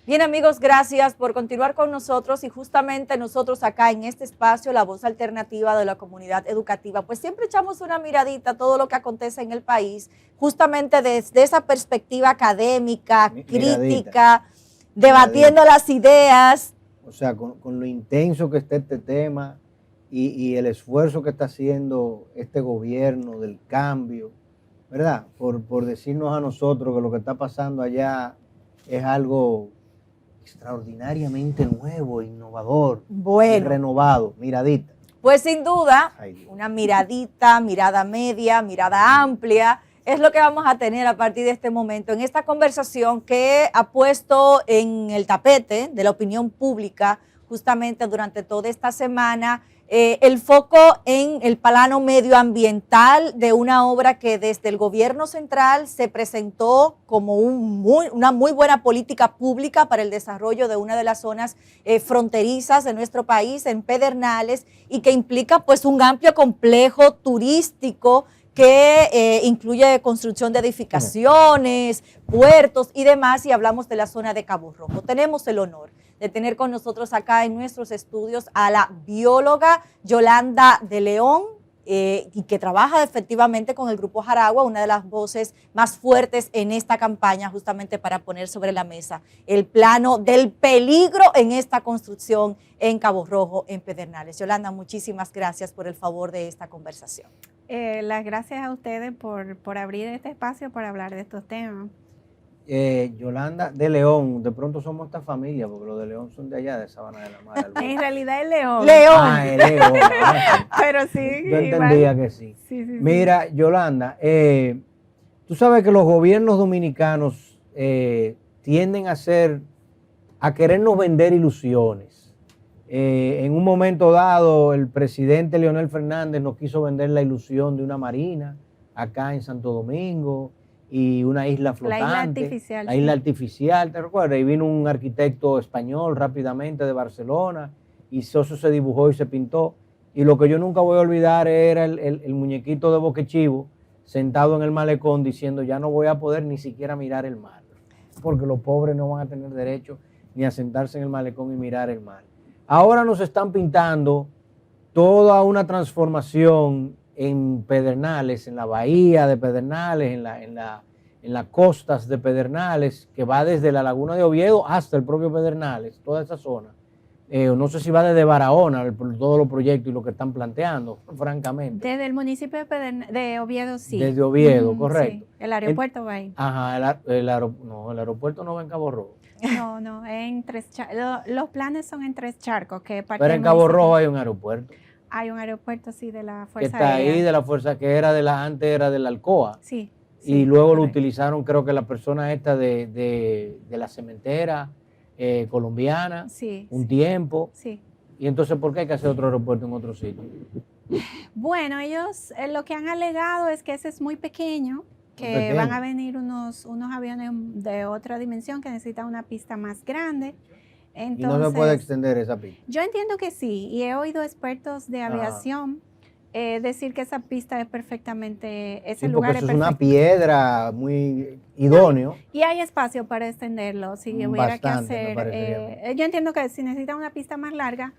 Bien, amigos, gracias por continuar con nosotros y justamente nosotros acá en este espacio, La Voz Alternativa de la Comunidad Educativa, pues siempre echamos una miradita a todo lo que acontece en el país, justamente desde esa perspectiva académica, crítica, debatiendo las ideas. O sea, con lo intenso que está este tema y el esfuerzo que está haciendo este gobierno del cambio, ¿verdad? Por decirnos a nosotros que lo que está pasando allá es algo extraordinariamente nuevo, innovador, y renovado. Miradita. Pues sin duda, una miradita, mirada media, mirada amplia, es lo que vamos a tener a partir de este momento en esta conversación que ha puesto en el tapete de la opinión pública justamente durante toda esta semana el foco en el plano medioambiental de una obra que desde el gobierno central se presentó como una muy buena política pública para el desarrollo de una de las zonas fronterizas de nuestro país, en Pedernales, y que implica pues un amplio complejo turístico que incluye construcción de edificaciones, puertos y demás, y hablamos de la zona de Cabo Rojo. Tenemos el honor de tener con nosotros acá en nuestros estudios a la bióloga Yolanda de León, y que trabaja efectivamente con el Grupo Jaragua, una de las voces más fuertes en esta campaña, justamente para poner sobre la mesa el plano del peligro en esta construcción en Cabo Rojo, en Pedernales. Yolanda, muchísimas gracias por el favor de esta conversación. Las gracias a ustedes por abrir este espacio para hablar de estos temas. Yolanda de León, de pronto somos esta familia, porque los de León son de allá, de Sabana de la Mar. En realidad es León. León. Es León. Pero sí. Yo entendía que sí. Mira, Yolanda, tú sabes que los gobiernos dominicanos tienden a querernos vender ilusiones. En un momento dado, el presidente Leonel Fernández nos quiso vender la ilusión de una marina acá en Santo Domingo y una isla flotante. La isla artificial. La isla artificial, ¿te recuerdas? Y vino un arquitecto español rápidamente de Barcelona y eso se dibujó y se pintó. Y lo que yo nunca voy a olvidar era el muñequito de Boquechivo sentado en el malecón diciendo ya no voy a poder ni siquiera mirar el mar, porque los pobres no van a tener derecho ni a sentarse en el malecón y mirar el mar. Ahora nos están pintando toda una transformación en Pedernales, en la bahía de Pedernales, en las costas de Pedernales, que va desde la laguna de Oviedo hasta el propio Pedernales, toda esa zona. No sé si va desde Barahona, todos los proyectos y lo que están planteando, francamente. Desde el municipio de Oviedo, sí. Desde Oviedo, correcto. Sí. El aeropuerto va ahí. Ajá, el aeropuerto no va en Cabo Rojo. No, en Tres Charcos. Los planes son en Tres Charcos. Pero en Cabo Rojo hay un aeropuerto. Hay un aeropuerto, sí, de la Fuerza Aérea. Que está Aérea. ahí, de la Fuerza, que era antes era de la Alcoa. Sí. Y luego lo utilizaron, creo que la persona esta de la cementera colombiana, un tiempo. Sí. Y entonces, ¿por qué hay que hacer otro aeropuerto en otro sitio? Bueno, ellos lo que han alegado es que ese es muy pequeño, que van a venir unos aviones de otra dimensión que necesitan una pista más grande. Entonces, ¿y no se puede extender esa pista? Yo entiendo que sí, y he oído expertos de aviación decir que esa pista es perfectamente, ese lugar es perfecto. Es una piedra muy idóneo. Y hay espacio para extenderlo, si hubiera que hacer. Yo entiendo que si necesitan una pista más larga,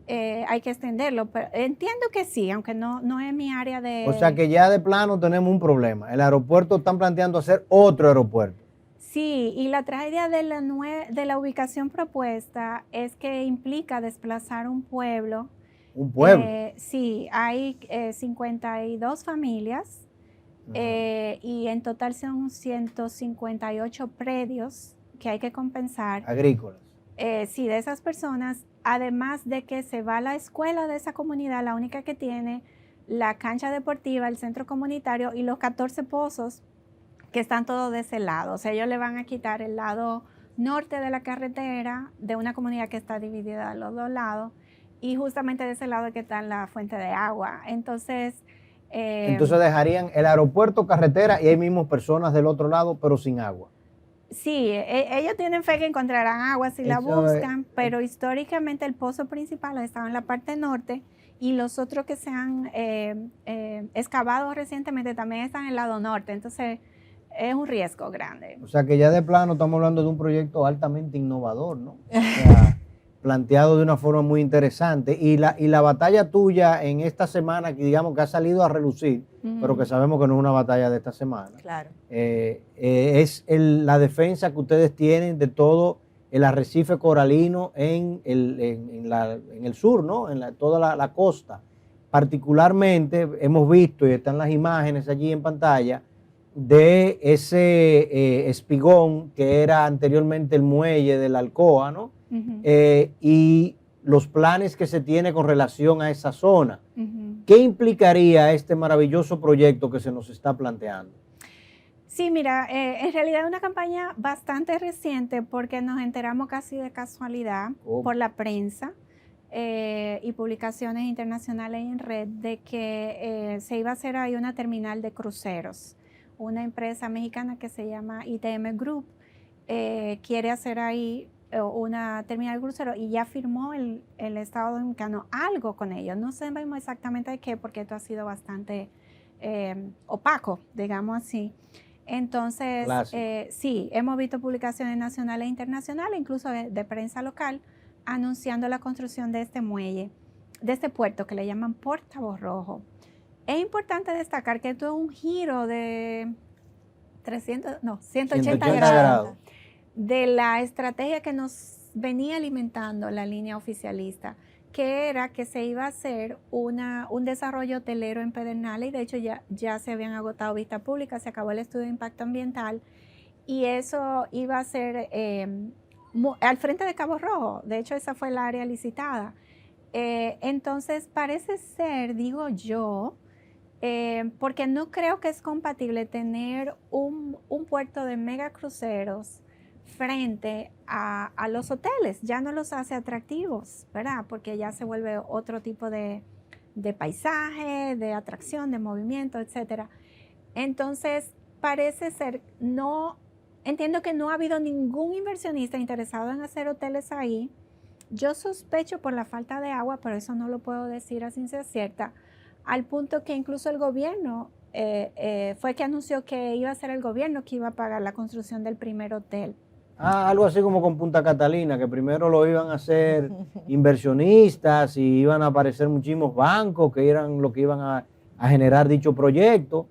hay que extenderlo, pero entiendo que sí, aunque no es mi área de... O sea que ya de plano tenemos un problema. El aeropuerto están planteando hacer otro aeropuerto. Sí, y la tragedia de la ubicación propuesta es que implica desplazar un pueblo. ¿Un pueblo? Sí, hay 52 familias y en total son 158 predios que hay que compensar. Agrícolas. Sí, de esas personas, además de que se va a la escuela de esa comunidad, la única que tiene la cancha deportiva, el centro comunitario y los 14 pozos que están todos de ese lado. O sea, ellos le van a quitar el lado norte de la carretera de una comunidad que está dividida a los dos lados y justamente de ese lado que está la fuente de agua. Entonces dejarían el aeropuerto, carretera y hay mismo personas del otro lado, pero sin agua. Sí, ellos tienen fe que encontrarán agua si la buscan, pero históricamente el pozo principal estaba en la parte norte y los otros que se han excavado recientemente también están en el lado norte. Entonces, es un riesgo grande. O sea que ya de plano estamos hablando de un proyecto altamente innovador, ¿no? O sea, planteado de una forma muy interesante. Y la batalla tuya en esta semana, que digamos que ha salido a relucir, pero que sabemos que no es una batalla de esta semana, Claro. es la defensa que ustedes tienen de todo el arrecife coralino en el sur, ¿no? En toda la costa. Particularmente hemos visto, y están las imágenes allí en pantalla, de ese espigón que era anteriormente el muelle de la Alcoa, ¿no? Y los planes que se tiene con relación a esa zona. ¿Qué implicaría este maravilloso proyecto que se nos está planteando? Sí, mira, en realidad es una campaña bastante reciente porque nos enteramos casi de casualidad por la prensa y publicaciones internacionales en red de que se iba a hacer ahí una terminal de cruceros. Una empresa mexicana que se llama ITM Group quiere hacer ahí una terminal de cruceros y ya firmó el Estado Dominicano algo con ellos. No sabemos exactamente de qué porque esto ha sido bastante opaco, digamos así. Entonces, sí, hemos visto publicaciones nacionales e internacionales, incluso de prensa local, anunciando la construcción de este muelle, de este puerto que le llaman Port Cabo Rojo. Es importante destacar que esto es un giro de 180 grados de la estrategia que nos venía alimentando la línea oficialista, que era que se iba a hacer un desarrollo hotelero en Pedernales, y de hecho ya se habían agotado vistas públicas, se acabó el estudio de impacto ambiental, y eso iba a ser al frente de Cabo Rojo. De hecho, esa fue el área licitada. Entonces, parece ser, digo yo, porque no creo que es compatible tener un puerto de megacruceros frente a los hoteles. Ya no los hace atractivos, ¿verdad? Porque ya se vuelve otro tipo de paisaje, de atracción, de movimiento, etcétera. Entonces, parece ser, entiendo que no ha habido ningún inversionista interesado en hacer hoteles ahí. Yo sospecho por la falta de agua, pero eso no lo puedo decir a ciencia cierta, al punto que incluso el gobierno fue que anunció que iba a ser el gobierno que iba a pagar la construcción del primer hotel. Algo así como con Punta Catalina, que primero lo iban a hacer inversionistas y iban a aparecer muchísimos bancos que eran los que iban a generar dicho proyecto.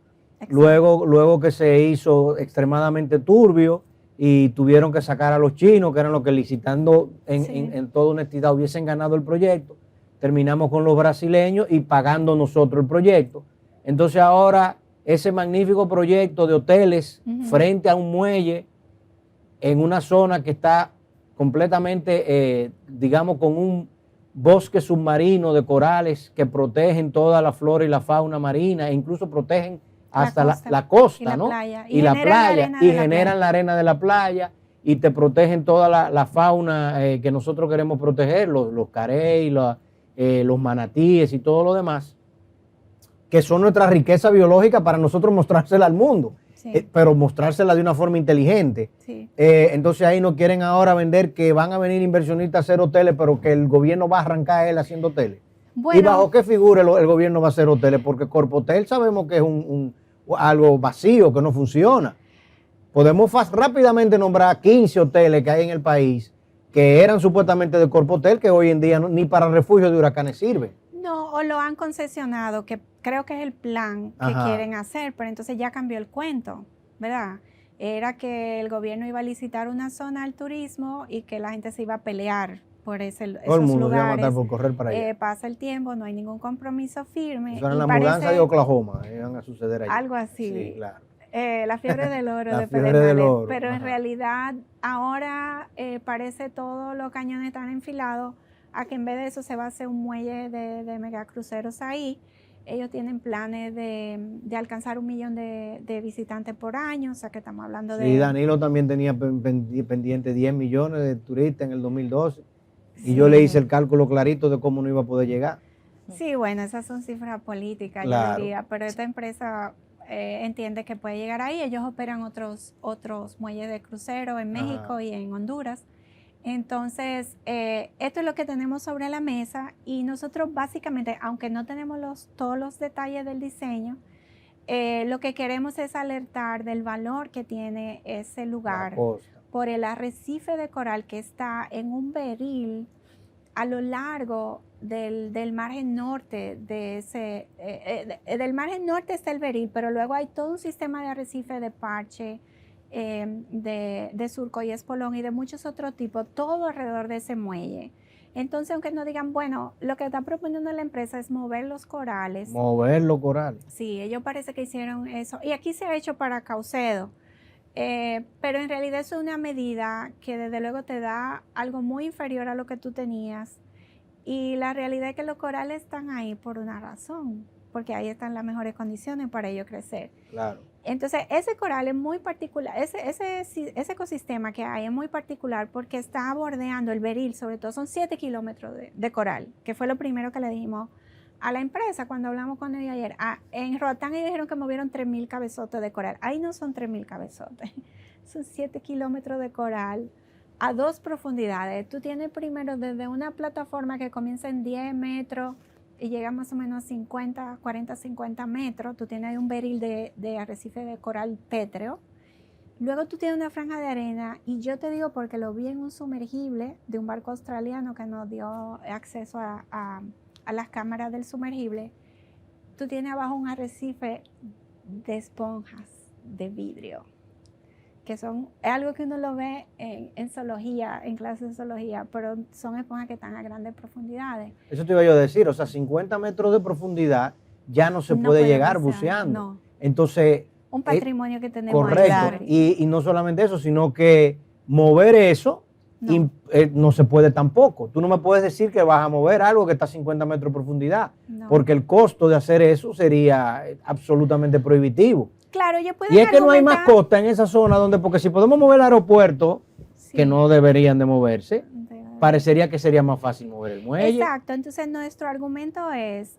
Luego que se hizo extremadamente turbio y tuvieron que sacar a los chinos, que eran los que licitando en toda honestidad hubiesen ganado el proyecto. Terminamos con los brasileños y pagando nosotros el proyecto. Entonces ahora ese magnífico proyecto de hoteles frente a un muelle en una zona que está completamente, digamos, con un bosque submarino de corales que protegen toda la flora y la fauna marina e incluso protegen hasta la costa, ¿no? Y la playa, y generan la arena de la playa y te protegen toda la fauna que nosotros queremos proteger, los carey, los manatíes y todo lo demás, que son nuestra riqueza biológica para nosotros mostrársela al mundo. Pero mostrársela de una forma inteligente. Entonces ahí nos quieren ahora vender que van a venir inversionistas a hacer hoteles, pero que el gobierno va a arrancar a él haciendo hoteles. Bueno, ¿y bajo qué figura el gobierno va a hacer hoteles? Porque Corpotel sabemos que es algo vacío, que no funciona. Podemos rápidamente nombrar 15 hoteles que hay en el país que eran supuestamente de Corpotel, que hoy en día ni para refugio de huracanes sirven. No, o lo han concesionado, que creo que es el plan que quieren hacer, pero entonces ya cambió el cuento, ¿verdad? Era que el gobierno iba a licitar una zona al turismo y que la gente se iba a pelear por esos lugares. Todo el mundo se iba a matar por correr para allá. Pasa el tiempo, no hay ningún compromiso firme. Eso era la mudanza de Oklahoma, iban a suceder allá. Algo así. Sí, claro. La fiebre del oro la de fiebre Pedernales. del oro. Pero en realidad ahora parece todos los cañones están enfilados a que en vez de eso se va a hacer un muelle de megacruceros ahí. Ellos tienen planes de alcanzar 1 millón de visitantes por año, o sea que estamos hablando de... Sí, Danilo también tenía pendiente 10 millones de turistas en el 2012 y yo le hice el cálculo clarito de cómo no iba a poder llegar. Sí, bueno, esas son cifras políticas, claro. Yo diría, pero esta empresa entiende que puede llegar ahí. Ellos operan otros muelles de crucero en México y en Honduras. Entonces, esto es lo que tenemos sobre la mesa y nosotros básicamente, aunque no tenemos todos los detalles del diseño, lo que queremos es alertar del valor que tiene ese lugar por el arrecife de coral que está en un beril a lo largo del margen norte del margen norte está el beril, pero luego hay todo un sistema de arrecife de parche, de surco y espolón y de muchos otros tipos, todo alrededor de ese muelle. Entonces, aunque no digan, bueno, lo que está proponiendo la empresa es mover los corales. Mover los corales. Sí, ellos parece que hicieron eso. Y aquí se ha hecho para Caucedo. Pero en realidad es una medida que desde luego te da algo muy inferior a lo que tú tenías. Y la realidad es que los corales están ahí por una razón, porque ahí están las mejores condiciones para ellos crecer. Claro. Entonces, ese coral es muy particular, ese ecosistema que hay es muy particular porque está bordeando el beril, sobre todo son 7 kilómetros de coral, que fue lo primero que le dijimos a la empresa cuando hablamos con ellos ayer. En Roatán ellos dijeron que movieron 3.000 cabezotes de coral. Ahí no son 3.000 cabezotes, son 7 kilómetros de coral a 2 profundidades. Tú tienes primero desde una plataforma que comienza en 10 metros y llega más o menos a 40, 50 metros. Tú tienes ahí un beril de arrecife de coral pétreo. Luego tú tienes una franja de arena y yo te digo porque lo vi en un sumergible de un barco australiano que nos dio acceso a las cámaras del sumergible. Tú tienes abajo un arrecife de esponjas de vidrio, que es algo que uno lo ve en zoología, en clases de zoología, pero son esponjas que están a grandes profundidades. Eso te iba yo a decir, o sea, 50 metros de profundidad ya no se puede llegar buceando. No. Entonces, un patrimonio que tenemos. Correcto, y no solamente eso, sino que mover eso no se puede tampoco. Tú no me puedes decir que vas a mover algo que está a 50 metros de profundidad, porque el costo de hacer eso sería absolutamente prohibitivo. Claro, y es que no hay más costa en esa zona donde, porque si podemos mover el aeropuerto, que no deberían de moverse, parecería que sería más fácil mover el muelle. Exacto, entonces nuestro argumento es...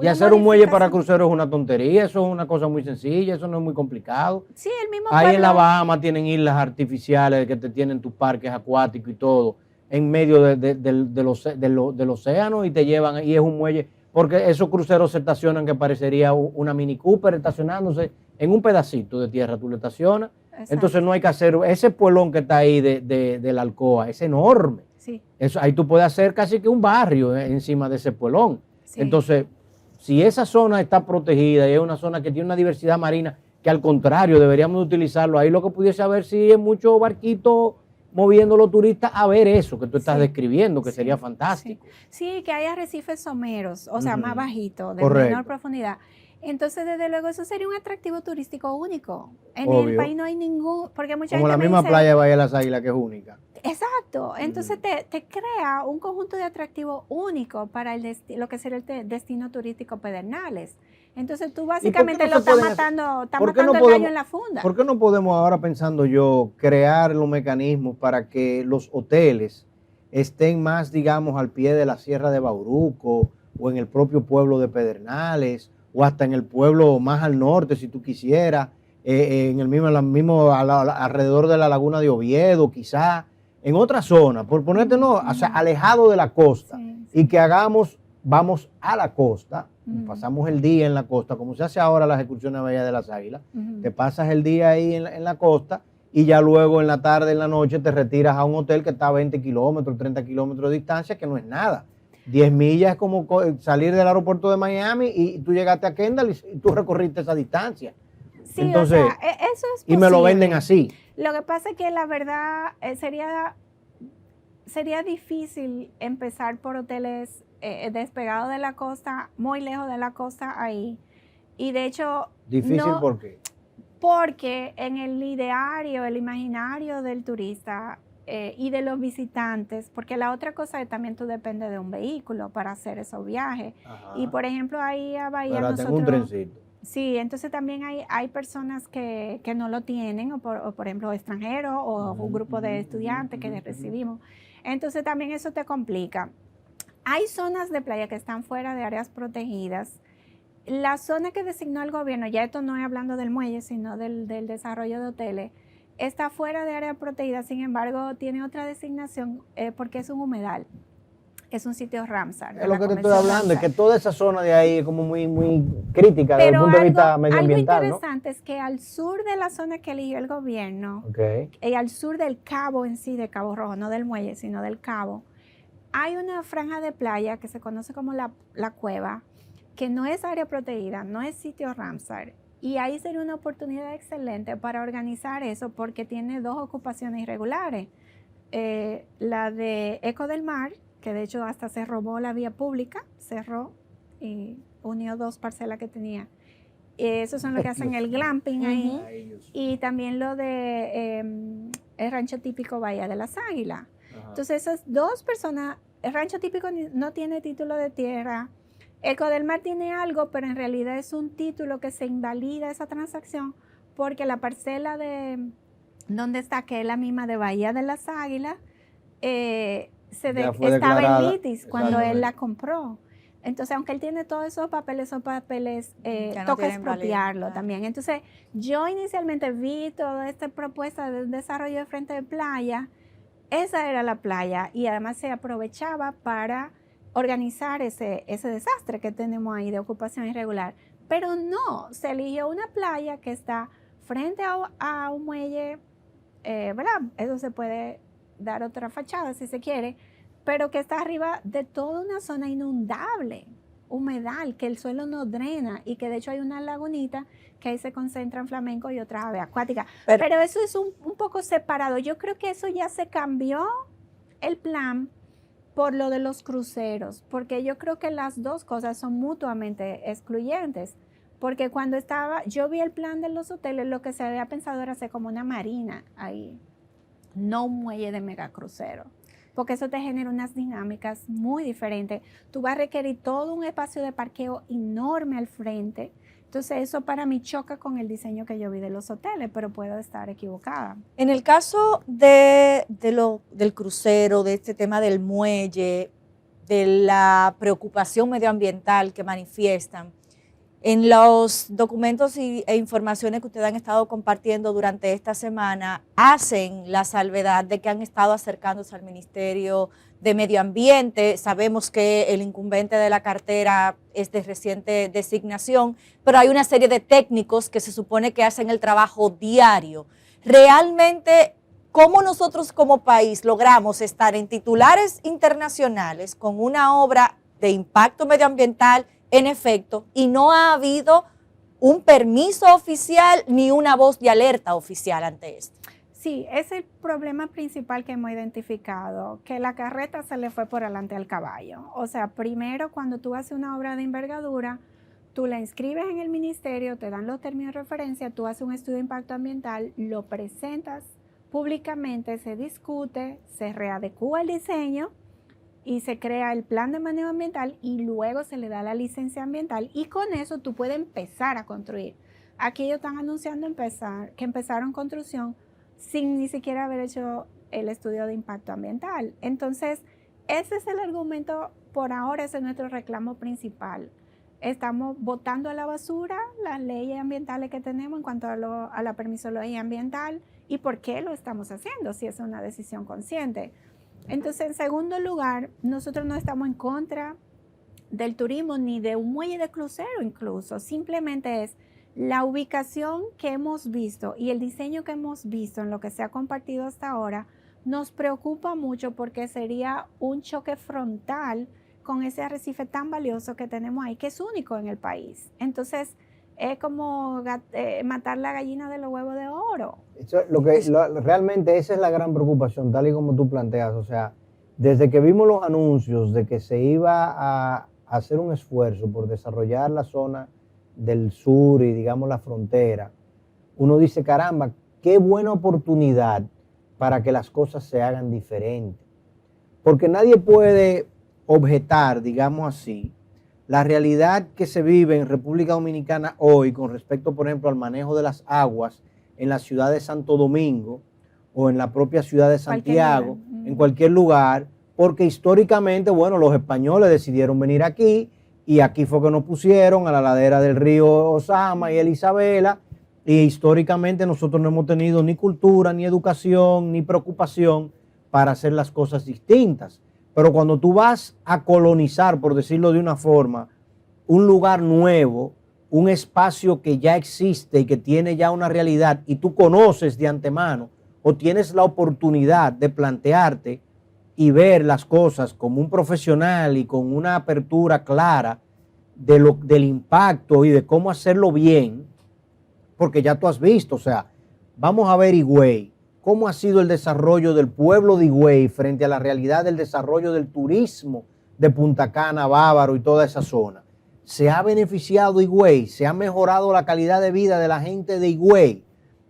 y hacer un muelle para cruceros es una tontería, eso es una cosa muy sencilla, eso no es muy complicado. Sí, el mismo Ahí en la Bahama tienen islas artificiales que te tienen tus parques acuáticos y todo, en medio del océano y te llevan, y es un muelle, porque esos cruceros se estacionan que parecería una Mini Cooper estacionándose en un pedacito de tierra, tú lo estacionas. Exacto. Entonces no hay que hacer, ese puelón que está ahí de la Alcoa es enorme. Sí. Eso, ahí tú puedes hacer casi que un barrio encima de ese puelón. Sí. Entonces, si esa zona está protegida y es una zona que tiene una diversidad marina, que al contrario deberíamos utilizarlo, ahí lo que pudiese haber sí es muchos barquitos moviendo los turistas a ver eso que tú estás describiendo, que sería fantástico. Sí, que hay arrecifes someros, o sea, más bajitos, de menor profundidad. Entonces, desde luego, eso sería un atractivo turístico único. En el país no hay ningún, porque mucha como gente la misma playa de Bahía de las Águilas, que es única. Exacto, entonces te crea un conjunto de atractivos único para lo que sería el destino turístico Pedernales. Entonces tú básicamente lo estás matando, el gallo en la funda. ¿Por qué no podemos ahora, pensando yo, crear los mecanismos para que los hoteles estén más, digamos, al pie de la Sierra de Bauruco o en el propio pueblo de Pedernales o hasta en el pueblo más al norte, si tú quisieras, en el mismo alrededor de la laguna de Oviedo, quizá, en otra zona, por ponerte, o sea, alejado de la costa, y que vamos a la costa, pasamos el día en la costa, como se hace ahora las excursiones a Bahía de las Águilas, te pasas el día ahí en la costa y ya luego en la tarde, en la noche, te retiras a un hotel que está a 20 kilómetros, 30 kilómetros de distancia, que no es nada. 10 millas es como salir del aeropuerto de Miami y tú llegaste a Kendall y tú recorriste esa distancia. Sí, entonces, o sea, eso es posible. Y me lo venden así. Lo que pasa es que la verdad sería difícil empezar por hoteles despegados de la costa, muy lejos de la costa ahí. Y de hecho... ¿Difícil por qué? Porque en el ideario, el imaginario del turista y de los visitantes, porque la otra cosa es también tú dependes de un vehículo para hacer esos viajes. Ajá. Y por ejemplo ahí a Bahía pero nosotros... tengo un trencito. Sí, entonces también hay personas que no lo tienen, o por ejemplo extranjeros o un grupo de estudiantes que recibimos. Entonces también eso te complica. Hay zonas de playa que están fuera de áreas protegidas. La zona que designó el gobierno, ya esto no es hablando del muelle, sino del desarrollo de hoteles, está fuera de área protegida, sin embargo tiene otra designación porque es un humedal. es un sitio Ramsar. Es lo que te estoy hablando, es que toda esa zona de ahí es como muy crítica desde el punto de vista medioambiental, algo interesante es que al sur de la zona que eligió el gobierno, y al sur del cabo en sí, de Cabo Rojo, no del muelle, sino del cabo, hay una franja de playa que se conoce como la cueva, que no es área protegida, no es sitio Ramsar. Y ahí sería una oportunidad excelente para organizar eso porque tiene 2 ocupaciones irregulares. La de Eco del Mar, que de hecho hasta se robó la vía pública, cerró y unió 2 parcelas que tenía. Esos son los que hacen el glamping ahí. Y también lo de el rancho típico Bahía de las Águilas. Entonces esas 2 personas, el rancho típico no tiene título de tierra, Eco del Mar tiene algo, pero en realidad es un título que se invalida esa transacción porque la parcela de donde está, que es la misma de Bahía de las Águilas, estaba en litis cuando él la compró. Entonces, aunque él tiene todos esos papeles toca expropiarlo también. Entonces, yo inicialmente vi toda esta propuesta de un desarrollo de frente de playa. Esa era la playa y además se aprovechaba para organizar ese desastre que tenemos ahí de ocupación irregular. Pero no, se eligió una playa que está frente a un muelle, ¿verdad? Eso se puede dar otra fachada si se quiere, pero que está arriba de toda una zona inundable, humedal, que el suelo no drena y que de hecho hay una lagunita que ahí se concentran flamencos y otras aves acuáticas. Pero eso es un poco separado. Yo creo que eso ya se cambió el plan por lo de los cruceros, porque yo creo que las 2 cosas son mutuamente excluyentes. Porque cuando yo vi el plan de los hoteles, lo que se había pensado era hacer como una marina ahí, no un muelle de megacrucero, porque eso te genera unas dinámicas muy diferentes. Tú vas a requerir todo un espacio de parqueo enorme al frente. Entonces eso para mí choca con el diseño que yo vi de los hoteles, pero puedo estar equivocada. En el caso del crucero, de este tema del muelle, de la preocupación medioambiental que manifiestan, en los documentos e informaciones que ustedes han estado compartiendo durante esta semana, hacen la salvedad de que han estado acercándose al Ministerio de Medio Ambiente. Sabemos que el incumbente de la cartera es de reciente designación, pero hay una serie de técnicos que se supone que hacen el trabajo diario. Realmente, ¿cómo nosotros como país logramos estar en titulares internacionales con una obra de impacto medioambiental en efecto, y no ha habido un permiso oficial ni una voz de alerta oficial ante esto? Sí, es el problema principal que hemos identificado, que la carreta se le fue por delante al caballo. O sea, primero cuando tú haces una obra de envergadura, tú la inscribes en el ministerio, te dan los términos de referencia, tú haces un estudio de impacto ambiental, lo presentas públicamente, se discute, se readecúa el diseño y se crea el plan de manejo ambiental y luego se le da la licencia ambiental y con eso tú puedes empezar a construir. Aquí ellos están anunciando que empezaron construcción sin ni siquiera haber hecho el estudio de impacto ambiental. Entonces, ese es el argumento, por ahora ese es nuestro reclamo principal. Estamos botando a la basura las leyes ambientales que tenemos en cuanto a la permisología ambiental y por qué lo estamos haciendo si es una decisión consciente. Entonces, en segundo lugar, nosotros no estamos en contra del turismo ni de un muelle de crucero incluso, simplemente es la ubicación que hemos visto y el diseño que hemos visto en lo que se ha compartido hasta ahora nos preocupa mucho porque sería un choque frontal con ese arrecife tan valioso que tenemos ahí, que es único en el país. Entonces, es como matar la gallina de los huevos de oro. Realmente esa es la gran preocupación, tal y como tú planteas. O sea, desde que vimos los anuncios de que se iba a hacer un esfuerzo por desarrollar la zona del sur y digamos la frontera, uno dice, caramba, qué buena oportunidad para que las cosas se hagan diferentes. Porque nadie puede objetar, digamos así, la realidad que se vive en República Dominicana hoy con respecto, por ejemplo, al manejo de las aguas en la ciudad de Santo Domingo o en la propia ciudad de Santiago, en cualquier lugar, porque históricamente, bueno, los españoles decidieron venir aquí y aquí fue que nos pusieron a la ladera del río Osama y el Isabela, y históricamente nosotros no hemos tenido ni cultura, ni educación, ni preocupación para hacer las cosas distintas. Pero cuando tú vas a colonizar, por decirlo de una forma, un lugar nuevo, un espacio que ya existe y que tiene ya una realidad y tú conoces de antemano o tienes la oportunidad de plantearte y ver las cosas como un profesional y con una apertura clara del impacto y de cómo hacerlo bien, porque ya tú has visto, o sea, vamos a ver Higüey, cómo ha sido el desarrollo del pueblo de Higüey frente a la realidad del desarrollo del turismo de Punta Cana, Bávaro y toda esa zona. Se ha beneficiado Higüey, se ha mejorado la calidad de vida de la gente de Higüey.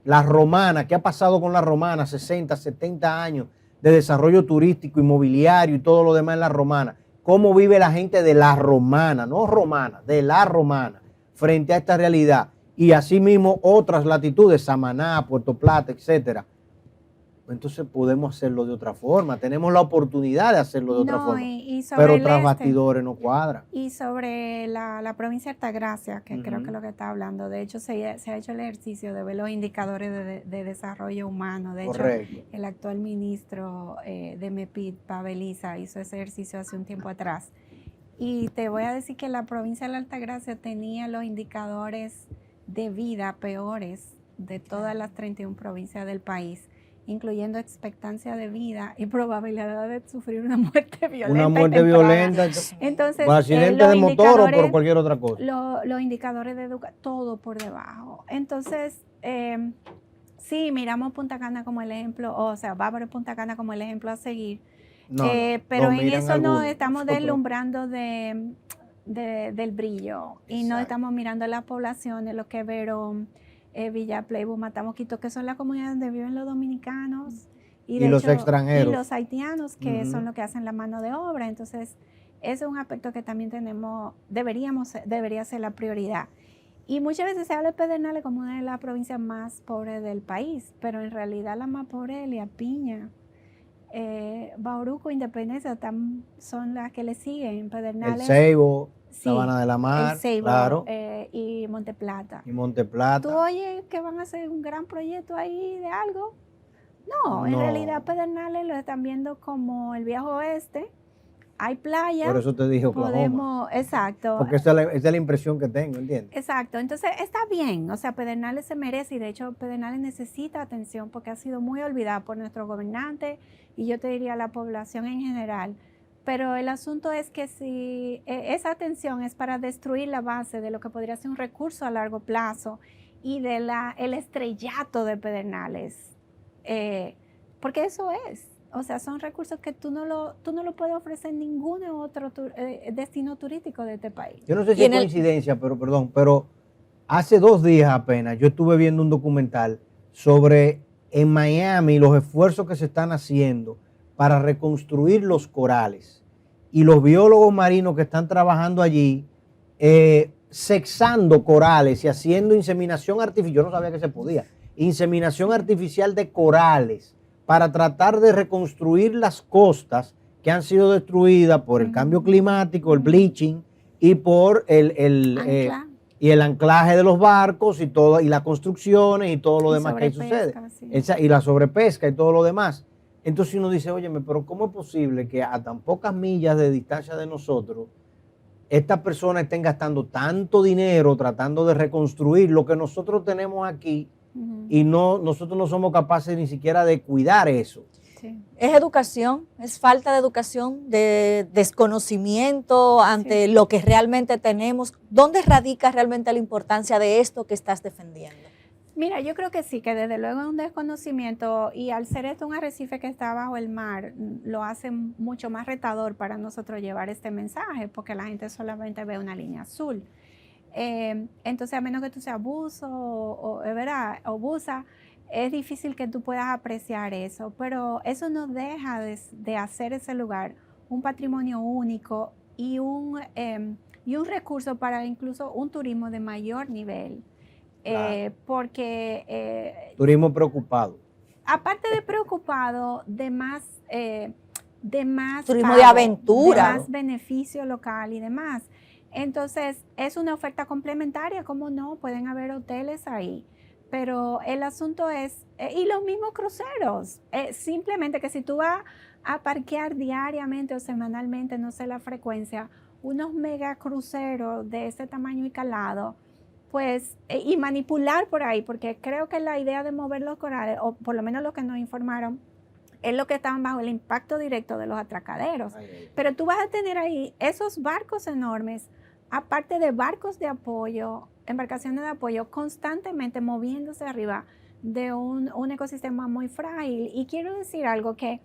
La Romana, ¿qué ha pasado con la Romana? 60, 70 años de desarrollo turístico, inmobiliario y todo lo demás en la Romana. ¿Cómo vive la gente de la Romana, no romana, de la Romana, frente a esta realidad? Y asimismo otras latitudes, Samaná, Puerto Plata, etcétera. Entonces podemos hacerlo de otra forma, tenemos la oportunidad de hacerlo de otra forma, pero tras bastidores no cuadra. Y sobre la provincia de Altagracia, que creo que es lo que está hablando, de hecho se ha hecho el ejercicio de ver los indicadores de desarrollo humano. De Correcto. hecho, el actual ministro de MEPID, Paveliza, hizo ese ejercicio hace un tiempo atrás. Y te voy a decir que la provincia de la Altagracia tenía los indicadores de vida peores de todas las 31 provincias del país, incluyendo expectancia de vida y probabilidad de sufrir una muerte violenta. Una muerte violenta. Entonces, por accidente de motor o por cualquier otra cosa. Los indicadores de educación, todo por debajo. Entonces, sí, miramos Punta Cana como el ejemplo, o sea, Bávaro y Punta Cana como el ejemplo a seguir, pero en eso no estamos deslumbrando del brillo. Exacto. Y no estamos mirando las poblaciones, lo que Verón, Villa Pleibo, Matamoquito, que son las comunidades donde viven los dominicanos y los extranjeros. Y los haitianos, que son los que hacen la mano de obra. Entonces, ese es un aspecto que también debería ser la prioridad. Y muchas veces se habla de Pedernales como una de las provincias más pobres del país, pero en realidad la más pobre es Elías Piña. Bauruco, Independencia son las que le siguen. Pedernales, el Ceibo, Sabana de la Mar, el Ceibo, claro. Y Monteplata. ¿Tú oyes que van a hacer un gran proyecto ahí de algo? No, en realidad Pedernales lo están viendo como el viejo oeste. Hay playa. Por eso te dije Oklahoma. Exacto. Porque esa es la impresión que tengo, ¿entiendes? Exacto. Entonces está bien. O sea, Pedernales se merece, y de hecho Pedernales necesita atención porque ha sido muy olvidada por nuestros gobernantes y yo te diría la población en general. Pero el asunto es que si esa atención es para destruir la base de lo que podría ser un recurso a largo plazo y de el estrellato de Pedernales, porque eso es. O sea, son recursos que tú no lo puedes ofrecer en ningún otro destino turístico de este país. Yo no sé si es coincidencia, pero hace 2 días apenas yo estuve viendo un documental sobre en Miami los esfuerzos que se están haciendo para reconstruir los corales. Y los biólogos marinos que están trabajando allí, sexando corales y haciendo inseminación artificial, yo no sabía que se podía, inseminación artificial de corales, para tratar de reconstruir las costas que han sido destruidas por el cambio climático, el bleaching, y por el anclaje de los barcos y todo, y las construcciones y todo lo demás que ahí sucede. Sí. Y la sobrepesca y todo lo demás. Entonces uno dice, óyeme, pero ¿cómo es posible que a tan pocas millas de distancia de nosotros, estas personas estén gastando tanto dinero tratando de reconstruir lo que nosotros tenemos aquí? Y nosotros no somos capaces ni siquiera de cuidar eso. Sí. ¿Es educación? ¿Es falta de educación, de desconocimiento ante lo que realmente tenemos? ¿Dónde radica realmente la importancia de esto que estás defendiendo? Mira, yo creo que sí, que desde luego es un desconocimiento, y al ser esto un arrecife que está bajo el mar, lo hace mucho más retador para nosotros llevar este mensaje, porque la gente solamente ve una línea azul. Entonces, a menos que tú seas buzo o buza, es difícil que tú puedas apreciar eso, pero eso no deja de hacer ese lugar un patrimonio único y un recurso para incluso un turismo de mayor nivel. Claro. Porque... turismo preocupado. Aparte de preocupado, de más turismo de aventura. De más beneficio local y demás. Entonces, es una oferta complementaria, ¿cómo no? Pueden haber hoteles ahí, pero el asunto es, y los mismos cruceros, simplemente que si tú vas a parquear diariamente o semanalmente, no sé la frecuencia, unos mega cruceros de ese tamaño y calado, pues, y manipular por ahí, porque creo que la idea de mover los corales, o por lo menos lo que nos informaron, es lo que estaban bajo el impacto directo de los atracaderos. Pero tú vas a tener ahí esos barcos enormes, aparte de barcos de apoyo, embarcaciones de apoyo, constantemente moviéndose arriba de un ecosistema muy frágil. Y quiero decir algo que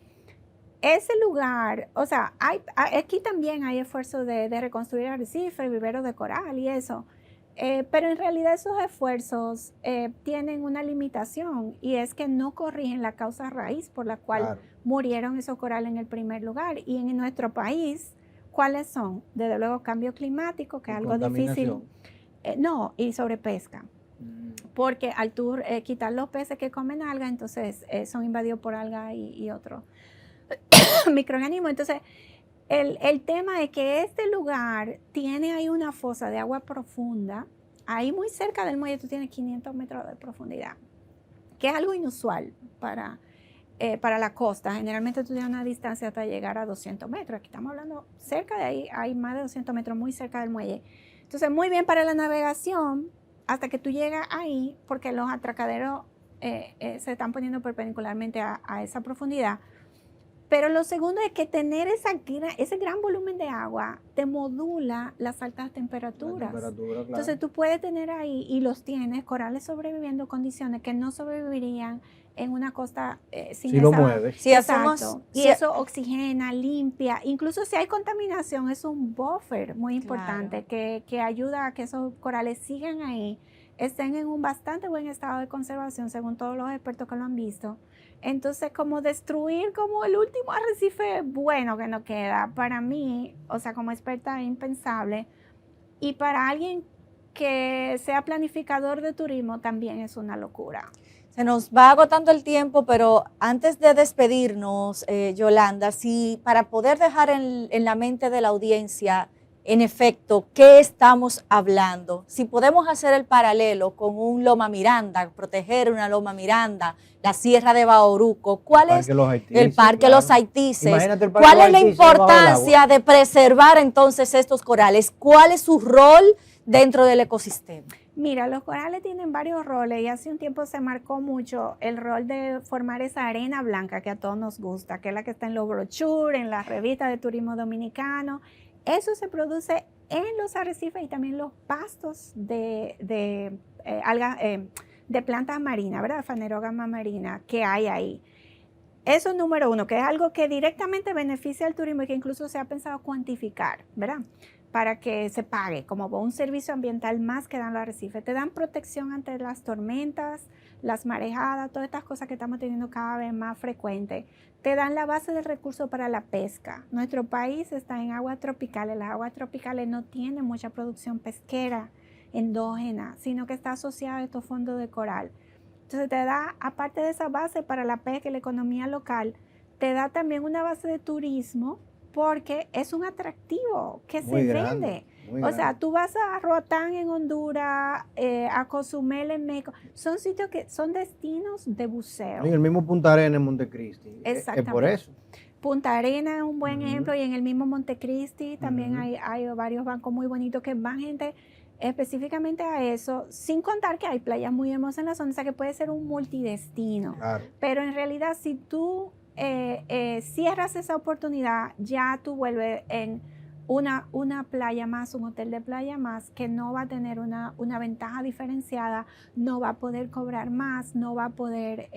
ese lugar, o sea, aquí también hay esfuerzos de reconstruir arrecifes, viveros de coral y eso. Pero en realidad esos esfuerzos tienen una limitación y es que no corrigen la causa raíz por la cual murieron esos corales en el primer lugar. Y en nuestro país, ¿cuáles son? Desde luego cambio climático, que es algo difícil. No, y sobrepesca. Porque al tú quitar los peces que comen alga, entonces son invadidos por alga y otros microorganismos. Entonces, el tema es que este lugar tiene ahí una fosa de agua profunda, ahí muy cerca del muelle tú tienes 500 metros de profundidad, que es algo inusual para la costa. Generalmente tú tienes una distancia hasta llegar a 200 metros, aquí estamos hablando cerca de ahí, hay más de 200 metros muy cerca del muelle. Entonces muy bien para la navegación hasta que tú llegas ahí, porque los atracaderos se están poniendo perpendicularmente a esa profundidad. Pero lo segundo es que tener ese gran volumen de agua te modula las altas temperaturas. Claro. Entonces tú puedes tener ahí, y los tienes, corales sobreviviendo condiciones que no sobrevivirían en una costa sin esa... lo mueves. Sí, exacto. Y eso oxigena, limpia. Incluso si hay contaminación, es un buffer muy importante que ayuda a que esos corales sigan ahí, estén en un bastante buen estado de conservación, según todos los expertos que lo han visto. Entonces, como destruir como el último arrecife bueno que nos queda, para mí, o sea, como experta, es impensable. Y para alguien que sea planificador de turismo, también es una locura. Se nos va agotando el tiempo, pero antes de despedirnos, Yolanda, si para poder dejar en la mente de la audiencia, en efecto, ¿qué estamos hablando? Si podemos hacer el paralelo con un Loma Miranda, proteger una Loma Miranda, la Sierra de Bauruco, ¿cuál es el Parque Los Haitises? ¿Cuál es la importancia de preservar entonces estos corales? ¿Cuál es su rol dentro del ecosistema? Mira, los corales tienen varios roles y hace un tiempo se marcó mucho el rol de formar esa arena blanca que a todos nos gusta, que es la que está en los brochures, en las revistas de turismo dominicano. Eso se produce en los arrecifes y también los pastos de plantas marinas, ¿verdad? Fanerogama marina que hay ahí. Eso es número uno, que es algo que directamente beneficia al turismo y que incluso se ha pensado cuantificar, ¿verdad? Para que se pague como un servicio ambiental más que dan los arrecifes. Te dan protección ante las tormentas, las marejadas, todas estas cosas que estamos teniendo cada vez más frecuentes. Te dan la base de recursos para la pesca. Nuestro país está en aguas tropicales. Las aguas tropicales no tienen mucha producción pesquera endógena, sino que está asociada a estos fondos de coral. Entonces te da, aparte de esa base para la pesca y la economía local, te da también una base de turismo porque es un atractivo que se vende. O sea, tú vas a Roatán en Honduras, a Cozumel en México, son sitios que son destinos de buceo. En el mismo Punta Arenas en Montecristi. Exactamente. Es por eso. Punta Arenas es un buen ejemplo y en el mismo Montecristi también hay varios bancos muy bonitos que van gente específicamente a eso, sin contar que hay playas muy hermosas en la zona, o sea que puede ser un multidestino. Claro. Pero en realidad si tú cierras esa oportunidad, ya tú vuelves en una playa más, un hotel de playa más, que no va a tener una ventaja diferenciada, no va a poder cobrar más, no va a poder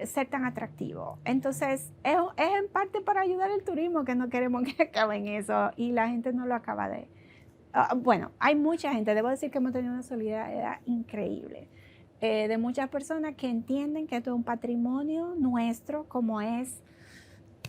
ser tan atractivo. Entonces, es en parte para ayudar el turismo, que no queremos que acabe en eso, y la gente no lo acaba de... bueno, hay mucha gente, debo decir que hemos tenido una solidaridad increíble, de muchas personas que entienden que esto es un patrimonio nuestro, como es,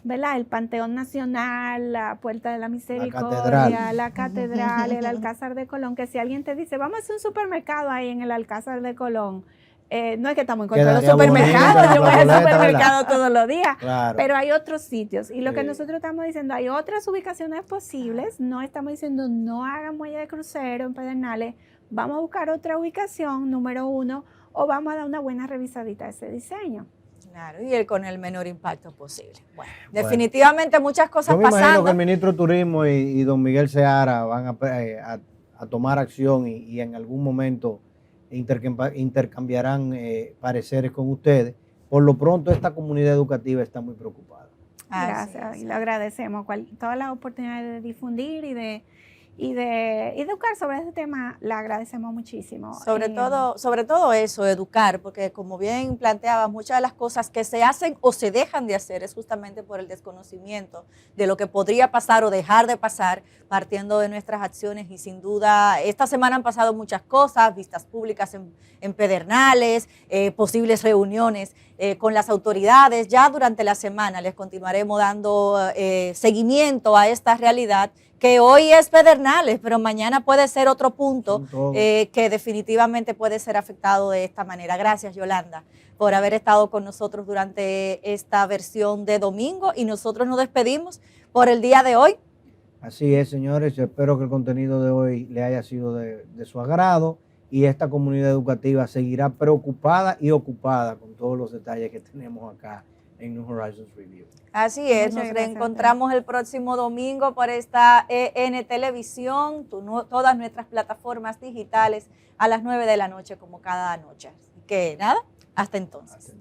¿verdad? El Panteón Nacional, la Puerta de la Misericordia, la Catedral, el Alcázar de Colón, que si alguien te dice, vamos a hacer un supermercado ahí en el Alcázar de Colón, no es que estamos en contra de los supermercados, yo voy al supermercado todos los días, claro. Pero hay otros sitios, y lo que nosotros estamos diciendo, hay otras ubicaciones posibles, no estamos diciendo no hagan muelle de crucero en Pedernales, vamos a buscar otra ubicación, número uno, o vamos a dar una buena revisadita a ese diseño. Claro, y con el menor impacto posible. Bueno, definitivamente muchas cosas yo me imagino pasando. que el ministro de Turismo y don Miguel Seara van a tomar acción y en algún momento intercambiarán pareceres con ustedes. Por lo pronto, esta comunidad educativa está muy preocupada. Gracias, y le agradecemos todas las oportunidades de difundir y de educar sobre este tema, le agradecemos muchísimo. Sobre todo eso, educar, porque como bien planteabas, muchas de las cosas que se hacen o se dejan de hacer es justamente por el desconocimiento de lo que podría pasar o dejar de pasar partiendo de nuestras acciones, y sin duda esta semana han pasado muchas cosas, vistas públicas en Pedernales, posibles reuniones con las autoridades. Ya durante la semana les continuaremos dando seguimiento a esta realidad que hoy es Pedernales, pero mañana puede ser otro punto que definitivamente puede ser afectado de esta manera. Gracias, Yolanda, por haber estado con nosotros durante esta versión de domingo, y nosotros nos despedimos por el día de hoy. Así es, señores, yo espero que el contenido de hoy le haya sido de su agrado, y esta comunidad educativa seguirá preocupada y ocupada con todos los detalles que tenemos acá en New Horizons Review. Así es, nos reencontramos el próximo domingo por esta EN Televisión, todas nuestras plataformas digitales a las 9 de la noche como cada noche. Así que nada, hasta entonces.